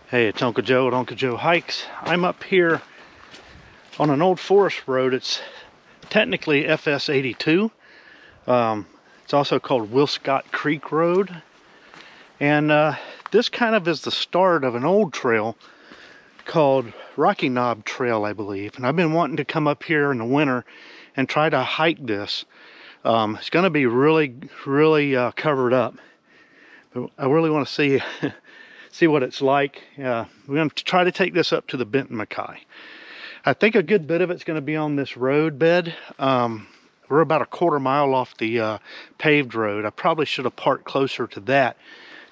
Hey, it's Uncle Joe at Uncle Joe Hikes. I'm up here on an old forest road. It's technically FS 82. It's also called Will Scott Creek Road. And this kind of is the start of an old trail called Rocky Knob Trail, I believe. And I've been wanting to come up here in the winter and try to hike this. It's going to be really covered up. But I really want to see see what it's like. We're going to try to take this up to the Benton Mackay. I think a good bit of it's going to be on this road bed. We're about a quarter mile off the paved road. I probably should have parked closer to that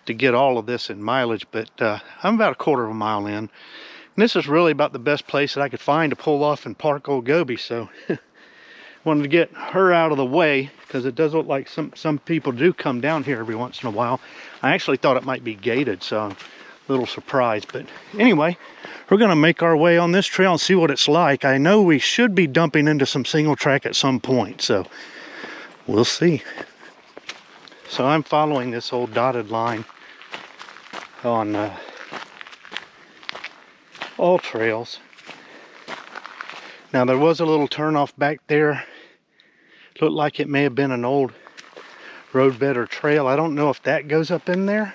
to get all of this in mileage, but I'm about a quarter of a mile in. And this is really about the best place that I could find to pull off and park Old Goby, so wanted to get her out of the way because it does look like some people do come down here every once in a while. I actually thought it might be gated, so I'm a little surprised. But anyway, we're going to make our way on this trail and see what it's like. I know we should be dumping into some single track at some point, so we'll see. So I'm following this old dotted line on all trails. Now there was a little turnoff back there. Looked like it may have been an old roadbed or trail. I don't know if that goes up in there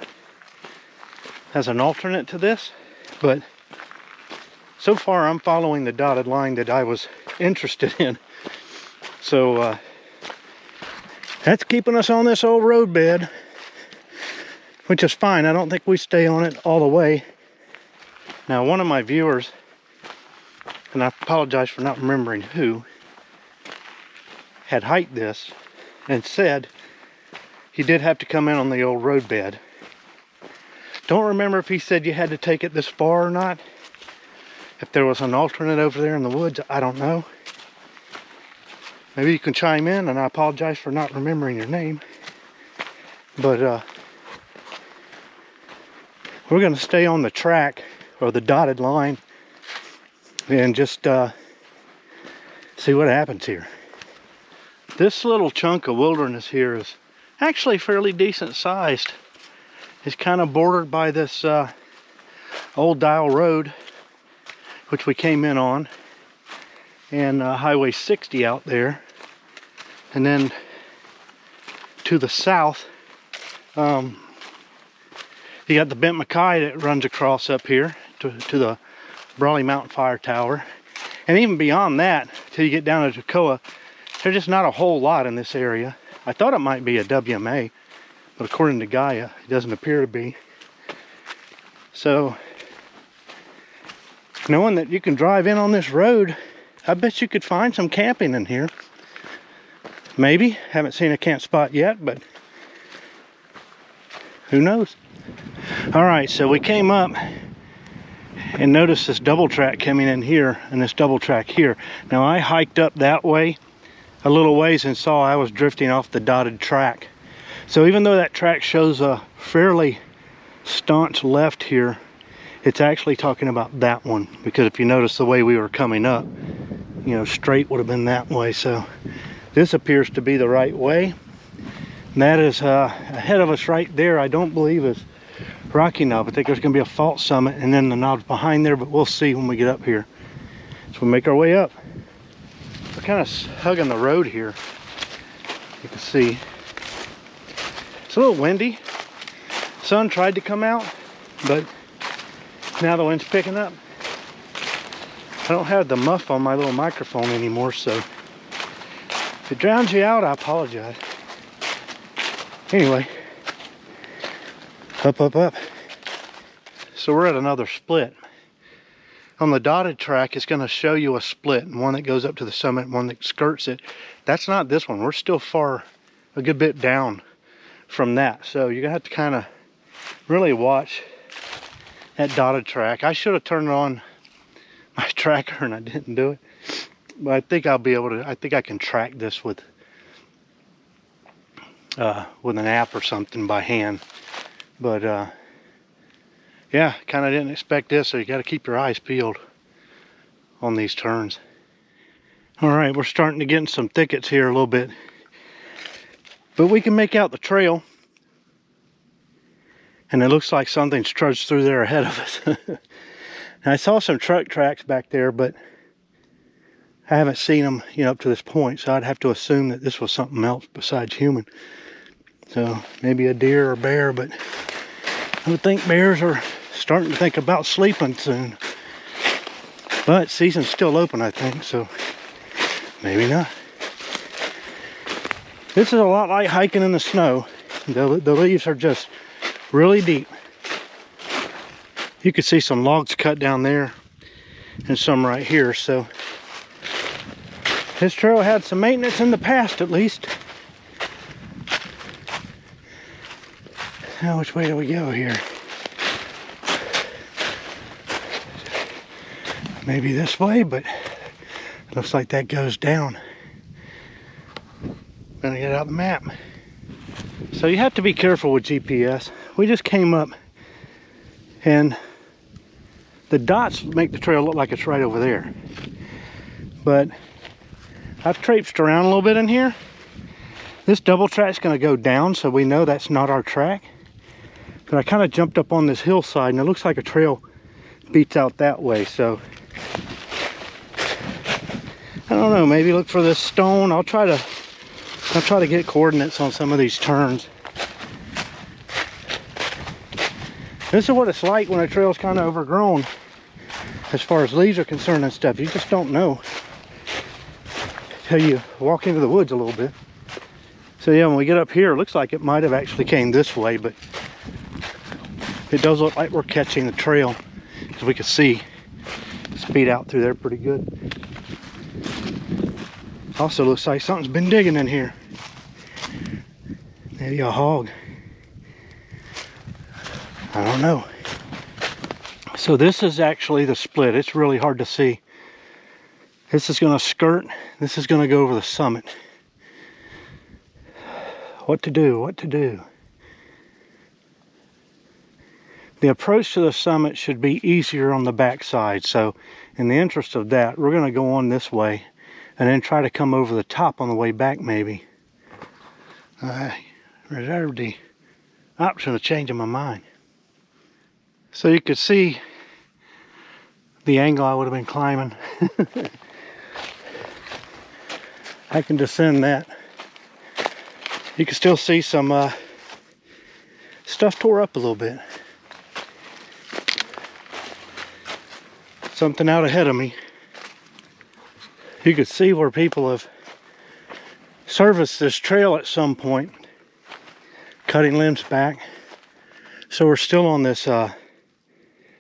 as an alternate to this, but so far I'm following the dotted line that I was interested in. So that's keeping us on this old roadbed, which is fine. I don't think we stay on it all the way. Now one of my viewers, and I apologize for not remembering who, had hiked this and said he did have to come in on the old roadbed. Don't remember if he said you had to take it this far or not. If there was an alternate over there in the woods, I don't know. Maybe you can chime in, and I apologize for not remembering your name. But we're going to stay on the track, or the dotted line, and just see what happens here. This little chunk of wilderness here is actually fairly decent sized. It's kind of bordered by this old Dial Road, which we came in on, and Highway 60 out there. And then to the south, you got the Benton Mackay that runs across up here to the Brawley Mountain Fire Tower. And even beyond that, till you get down to Toccoa, there's just not a whole lot in this area. I thought it might be a WMA, but according to Gaia, it doesn't appear to be. So, knowing that you can drive in on this road, I bet you could find some camping in here. Maybe. Haven't seen a camp spot yet, but who knows? Alright, so we came up and noticed this double track coming in here and this double track here. Now I hiked up that way a little ways and saw I was drifting off the dotted track. So even though that track shows a fairly staunch left here, it's actually talking about that one, because if you notice the way we were coming up, you know, straight would have been that way. So this appears to be the right way. And that is ahead of us right there, I don't believe is Rocky Knob. I think there's going to be a fault summit and then the knob's behind there, but we'll see when we get up here. So we make our way up. We're kind of hugging the road here. You can see it's a little windy. Sun tried to come out, but now the wind's picking up. I don't have the muff on my little microphone anymore, so if it drowns you out, I apologize. Anyway, up. So we're at another split. On the dotted track, it's going to show you a split, and one that goes up to the summit and one that skirts it. That's not this one. We're still a good bit down from that. So you're going to have to kind of really watch that dotted track. I should have turned on my tracker and I didn't do it. But I think I'll be able to, I think I can track this with an app or something by hand. But yeah, kind of didn't expect this, so you got to keep your eyes peeled on these turns. All right, we're starting to get in some thickets here a little bit, but we can make out the trail. And it looks like something's trudged through there ahead of us. And I saw some truck tracks back there, but I haven't seen them, you know, up to this point. So I'd have to assume that this was something else besides human. So maybe a deer or bear, but I would think bears are starting to think about sleeping soon. But season's still open, I think, so maybe not. This is a lot like hiking in the snow. The leaves are just really deep. You can see some logs cut down there and some right here. So this trail had some maintenance in the past, at least. Now, which way do we go here? Maybe this way, but it looks like that goes down. Gonna get out the map. So you have to be careful with GPS. We just came up and the dots make the trail look like it's right over there. But I've traipsed around a little bit in here. This double track's gonna go down, so we know that's not our track. But I kind of jumped up on this hillside and it looks like a trail beats out that way, so I don't know, maybe look for this stone. I'll try to get coordinates on some of these turns. This is what it's like when a trail's kind of overgrown as far as leaves are concerned and stuff. You just don't know until you walk into the woods a little bit. So yeah, when we get up here, it looks like it might have actually came this way, but it does look like we're catching the trail because we can see speed out through there pretty good. Also looks like something's been digging in here. Maybe a hog. I don't know. So this is actually the split. It's really hard to see. This is going to skirt. This is going to go over the summit. What to do? What to do? The approach to the summit should be easier on the back side. So in the interest of that, we're going to go on this way and then try to come over the top on the way back, maybe. I reserved the option of changing my mind. So you could see the angle I would have been climbing. I can descend that. You can still see some stuff tore up a little bit. Something out ahead of me. You could see where people have serviced this trail at some point, cutting limbs back. So we're still on this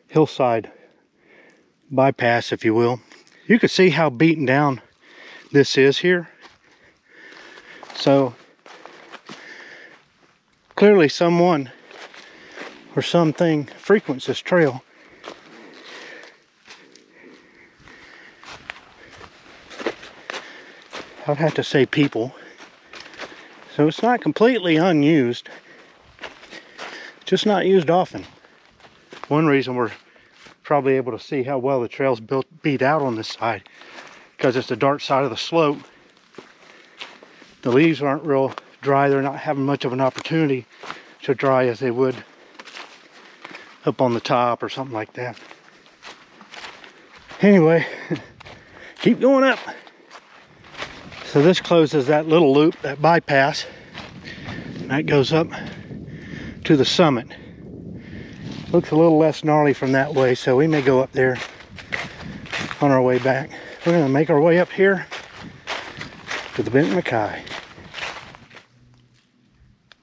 hillside bypass, if you will. You can see how beaten down this is here. So clearly someone or something frequents this trail. I'd have to say people. So it's not completely unused, just not used often. One reason we're probably able to see how well the trail's beat out on this side, because it's the dark side of the slope. The leaves aren't real dry. They're not having much of an opportunity to dry as they would up on the top or something like that. Anyway, keep going up. So this closes that little loop, that bypass. That goes up to the summit. Looks a little less gnarly from that way, so we may go up there on our way back. We're gonna make our way up here to the Bent Mackay.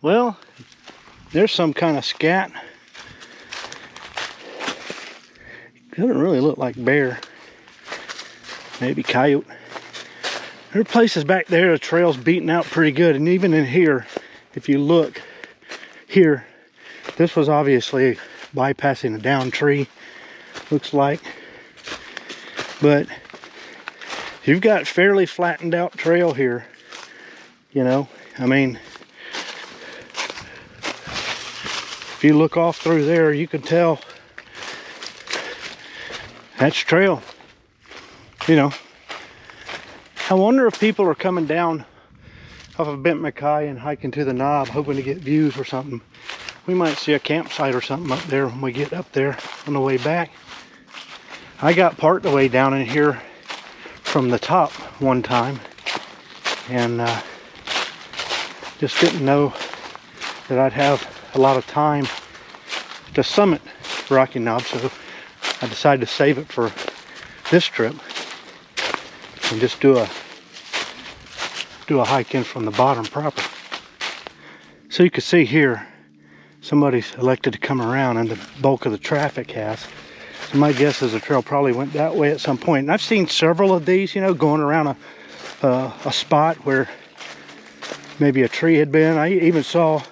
Well, there's some kind of scat. Doesn't really look like bear. Maybe coyote. There are places back there the trail's beaten out pretty good, and even in here, if you look here, this was obviously bypassing a down tree, looks like. But you've got fairly flattened out trail here, you know. I mean, if you look off through there, you can tell that's trail, you know. I wonder if people are coming down off of Bent Mackay and hiking to the knob, hoping to get views or something. we might see a campsite or something up there when we get up there on the way back. I got part of the way down in here from the top one time, and just didn't know that I'd have a lot of time to summit Rocky Knob, so I decided to save it for this trip and just do a hike in from the bottom proper. So you can see here, somebody's elected to come around, and the bulk of the traffic has. So my guess is the trail probably went that way at some point. And I've seen several of these, you know, going around a spot where maybe a tree had been. I even saw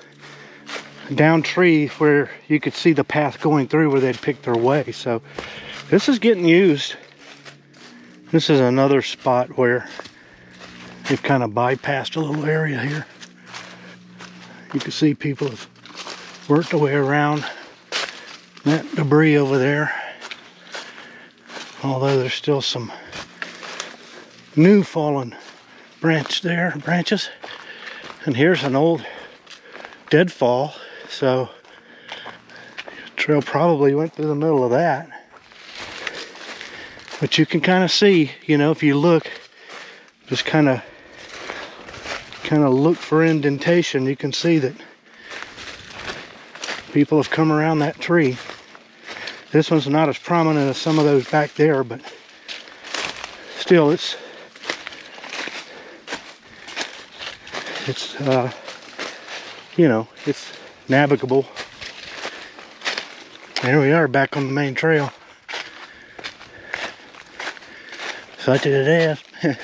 down tree where you could see the path going through where they'd picked their way. So this is getting used. This is another spot where they've kind of bypassed a little area here. You can see people have worked their way around that debris over there. Although there's still some new fallen branches. And here's an old deadfall. So the trail probably went through the middle of that. But you can kind of see, you know, if you look, just kind of look for indentation, you can see that people have come around that tree. This one's not as prominent as some of those back there, but still it's you know, it's navigable. There we are, back on the main trail. Such as it is.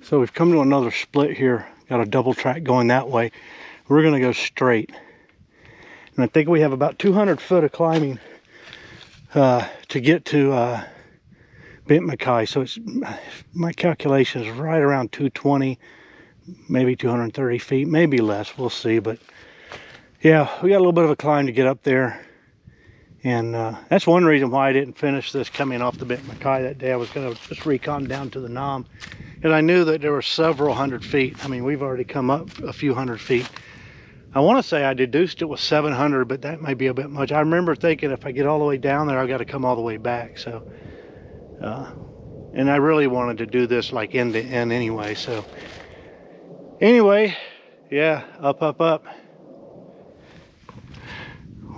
So we've come to another split here. Got a double track going that way. We're gonna go straight. And I think we have about 200 foot of climbing to get to Bent Mackay. So it's, my calculation is right around 220, maybe 230 feet, maybe less, we'll see. But yeah, we got a little bit of a climb to get up there. And that's one reason why I didn't finish this coming off the Bent Mackay that day. I was gonna just recon down to the Knob. And I knew that there were several hundred feet. I mean, we've already come up a few hundred feet. I want to say I deduced it was 700, but that might be a bit much. I remember thinking if I get all the way down there, I've got to come all the way back. So, and I really wanted to do this like end to end anyway. So, anyway, yeah, up.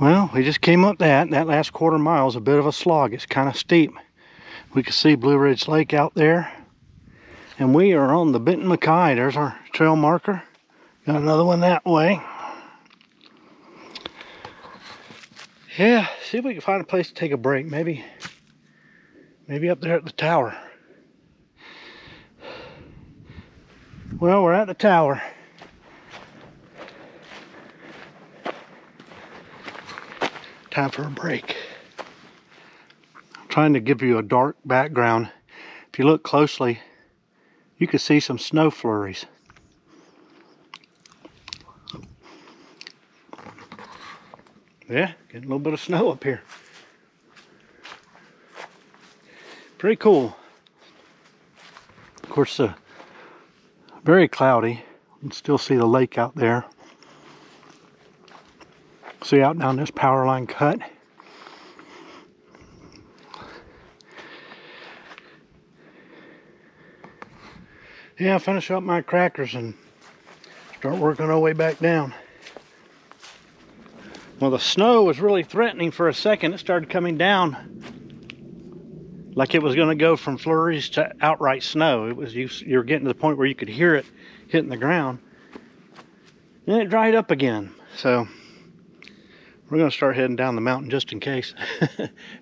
Well, we just came up that. That last quarter mile is a bit of a slog. It's kind of steep. We can see Blue Ridge Lake out there. And we are on the Bent Mackay. There's our trail marker. Got another one that way. Yeah, see if we can find a place to take a break. Maybe up there at the tower. Well, we're at the tower. Time for a break. I'm trying to give you a dark background. If you look closely, you can see some snow flurries. Yeah, getting a little bit of snow up here. Pretty cool. Of course, very cloudy. You can still see the lake out there. See out down this power line cut. Yeah, I'll finish up my crackers and start working our way back down. Well, the snow was really threatening for a second. It started coming down like it was going to go from flurries to outright snow. It was you're getting to the point where you could hear it hitting the ground. Then it dried up again. So we're going to start heading down the mountain just in case.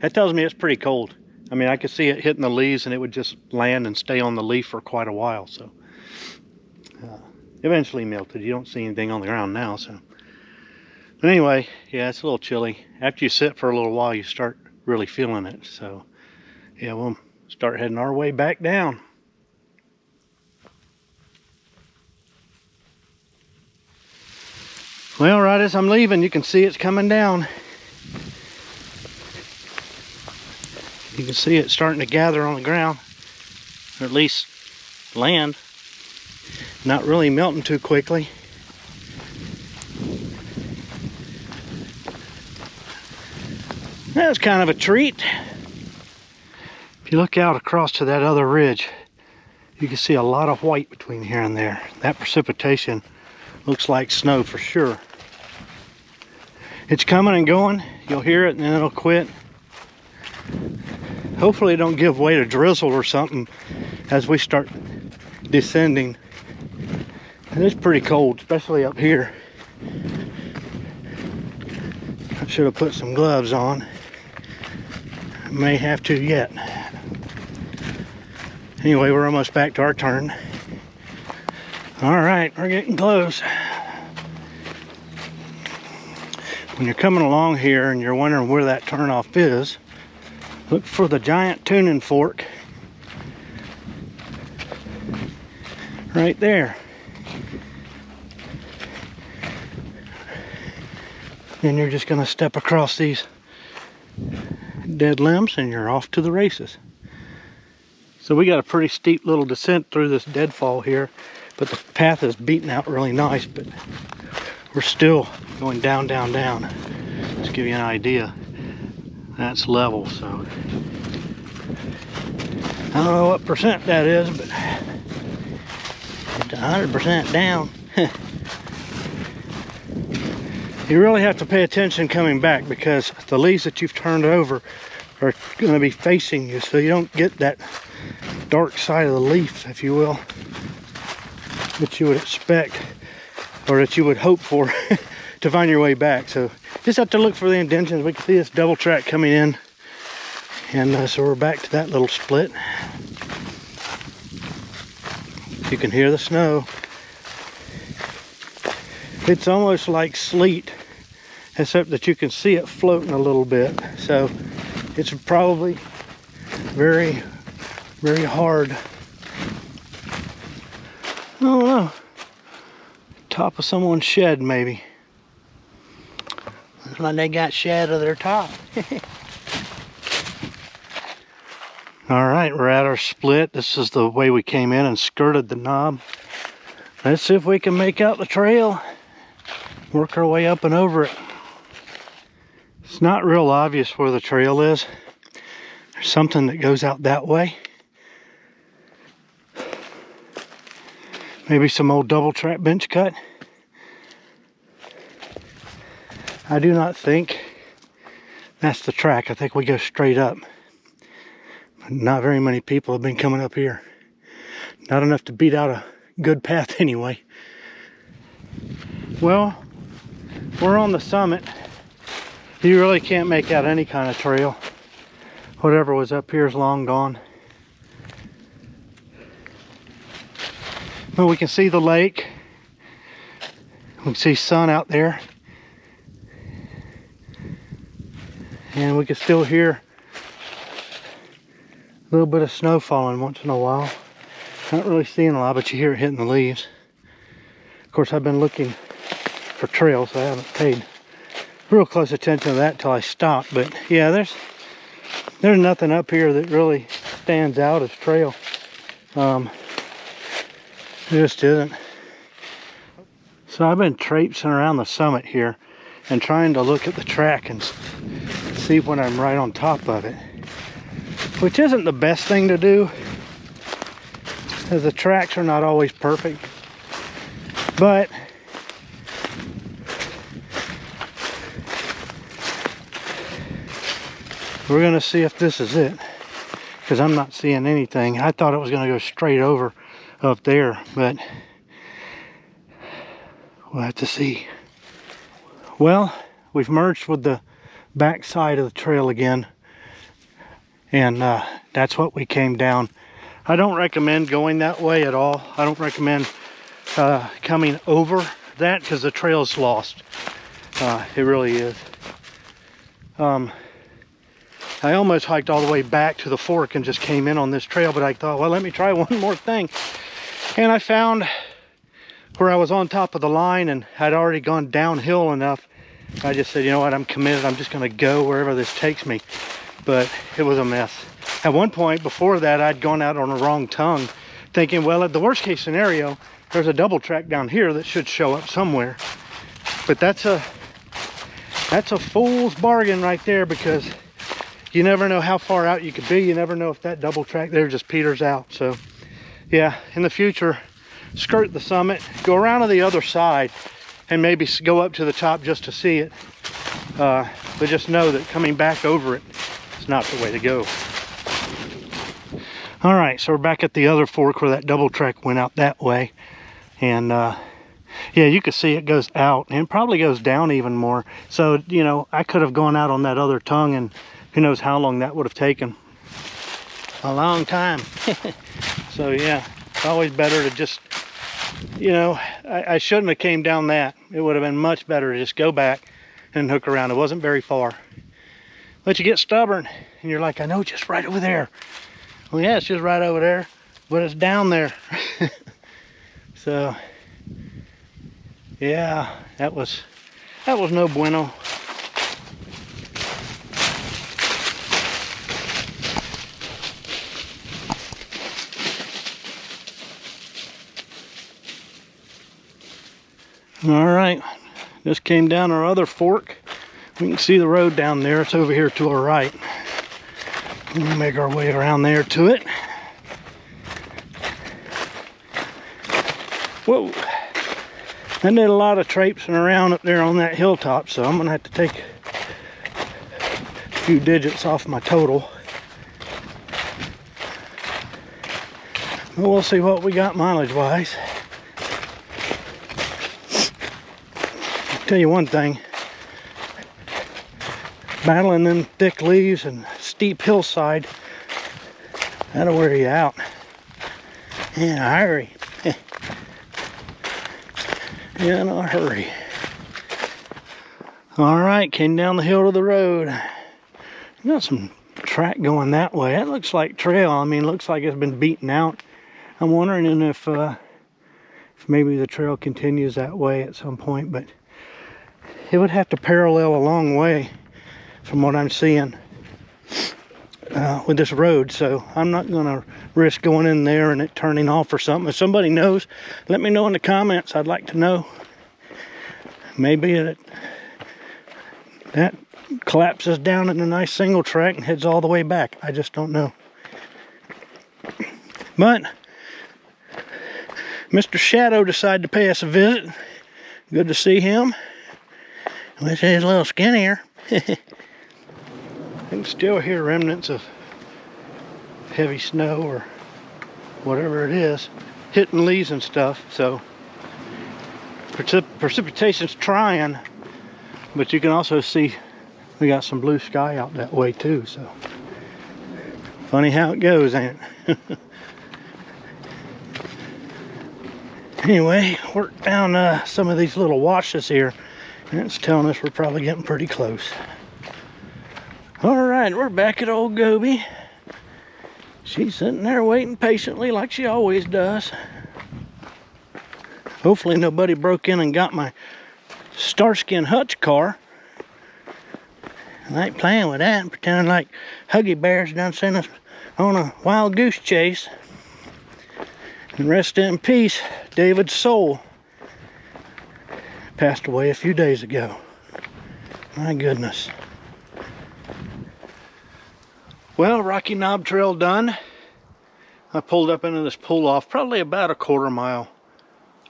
That tells me it's pretty cold. I mean, I could see it hitting the leaves and it would just land and stay on the leaf for quite a while. So eventually melted. You don't see anything on the ground now. So. But anyway, yeah, it's a little chilly. After you sit for a little while, you start really feeling it. So, yeah, we'll start heading our way back down. Well, right as I'm leaving, you can see it's coming down. You can see it starting to gather on the ground, or at least land. Not really melting too quickly. That's kind of a treat. If you look out across to that other ridge, you can see a lot of white between here and there. That precipitation looks like snow for sure. It's coming and going. You'll hear it and then it'll quit. Hopefully it don't give way to drizzle or something as we start descending. And it's pretty cold, especially up here. I should have put some gloves on. May have to yet. Anyway, we're almost back to our turn. All right, we're getting close. When you're coming along here and you're wondering where that turnoff is, look for the giant tuning fork right there. Then you're just gonna step across these dead limbs and you're off to the races. So we got a pretty steep little descent through this deadfall here, but the path is beaten out really nice, but we're still going down, down, down. Just to give you an idea, that's level, so I don't know what percent that is, but it's 100% down. You really have to pay attention coming back because the leaves that you've turned over are going to be facing you, so you don't get that dark side of the leaf, if you will, that you would expect or that you would hope for to find your way back. So just have to look for the indentions. We can see this double track coming in, and so we're back to that little split. You can hear the snow. It's almost like sleet, except that you can see it floating a little bit. So it's probably very, very hard. I don't know. Top of someone's shed, maybe. Looks like they got shed of their top. All right, we're at our split. This is the way we came in and skirted the knob. Let's see if we can make out the trail. Work our way up and over it. It's not real obvious where the trail is. There's something that goes out that way. Maybe some old double track bench cut. I do not think that's the track. I think we go straight up. But not very many people have been coming up here. Not enough to beat out a good path anyway. Well, we're on the summit. You really can't make out any kind of trail. Whatever was up here is long gone. But we can see the lake. We can see sun out there. And we can still hear a little bit of snow falling once in a while. Not really seeing a lot, but you hear it hitting the leaves. Of course, I've been looking for trails, so I haven't paid real close attention to that until I stopped. But yeah, there's nothing up here that really stands out as trail. It just isn't. So I've been traipsing around the summit here and trying to look at the track and see when I'm right on top of it, which isn't the best thing to do, as the tracks are not always perfect. But we're gonna see if this is it, because I'm not seeing anything. I thought it was gonna go straight over up there, but we'll have to see. Well, we've merged with the back side of the trail again, and that's what we came down. I don't recommend going that way at all. I don't recommend coming over that, because the trail's lost. It really is. I almost hiked all the way back to the fork and just came in on this trail, but I thought, well, let me try one more thing. And I found where I was on top of the line and had already gone downhill enough. I just said, you know what, I'm committed. I'm just going to go wherever this takes me. But it was a mess. At one point before that, I'd gone out on the wrong tongue, thinking, well, at the worst case scenario, there's a double track down here that should show up somewhere. But that's that's a fool's bargain right there, because you never know how far out you could be. You never know if that double track there just peters out. So yeah, in the future, skirt the summit, go around to the other side, and maybe go up to the top just to see it. But just know that coming back over it is not the way to go. All right, so we're back at the other fork where that double track went out that way. And yeah, you can see it goes out, and it probably goes down even more. So, you know, I could have gone out on that other tongue, and who knows how long that would have taken. A long time. So yeah, it's always better to just, you know, I shouldn't have came down that. It would have been much better to just go back and hook around. It wasn't very far. But you get stubborn, and you're like, I know, just right over there. Well, yeah, it's just right over there, but it's down there. So yeah, that was no bueno. All right, just came down our other fork. We can see the road down there. It's over here to our right. We'll make our way around there to it. Whoa, I did a lot of traipsing around up there on that hilltop, so I'm gonna have to take a few digits off my total. But we'll see what we got mileage wise. I'll tell you one thing, battling them thick leaves and steep hillside, that'll wear you out in a hurry. In a hurry. All right, came down the hill to the road. Got some track going that way. That looks like trail. I mean, looks like it's been beaten out. I'm wondering if maybe the trail continues that way at some point, but it would have to parallel a long way from what I'm seeing with this road. So I'm not gonna risk going in there and it turning off or something. If somebody knows, let me know in the comments. I'd like to know. Maybe that collapses down in a nice single track and heads all the way back. I just don't know. But Mr. Shadow decided to pay us a visit. Good to see him. Wish he was a little skinnier. I can still hear remnants of heavy snow or whatever it is hitting leaves and stuff. So precipitation's trying, but you can also see we got some blue sky out that way too. So funny how it goes, ain't it? Anyway, worked down some of these little washes here, and it's telling us we're probably getting pretty close. All right, we're back at old Gobi. She's sitting there waiting patiently like she always does. Hopefully nobody broke in and got my Starskin Hutch car. I ain't playing with that and pretending like Huggy Bear's done sent us on a wild goose chase. And rest in peace, David's soul. Passed away a few days ago. My goodness. Well, Rocky Knob Trail done. I pulled up into this pull-off probably about a quarter mile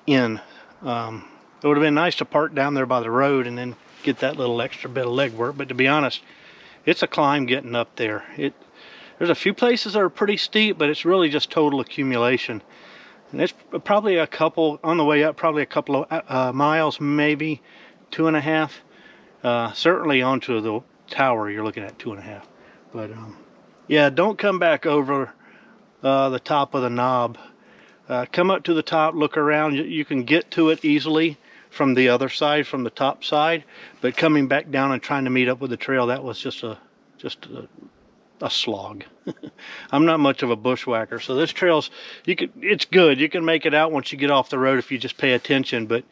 in. It would have been nice to park down there by the road and then get that little extra bit of leg work, but to be honest, it's a climb getting up there. There's a few places that are pretty steep, but it's really just total accumulation. And it's probably a couple, on the way up, probably a couple of miles, maybe 2.5. Certainly onto the tower, you're looking at 2.5. But yeah, don't come back over the top of the knob. Come up to the top, look around. You can get to it easily from the other side, from the top side. But coming back down and trying to meet up with the trail, that was just a slog. I'm not much of a bushwhacker, so this trail's it's good. You can make it out once you get off the road if you just pay attention. But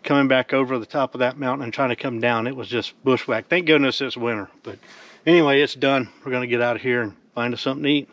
coming back over the top of that mountain and trying to come down, it was just bushwhack. Thank goodness it's winter. But anyway, it's done. We're gonna get out of here and find us something to eat.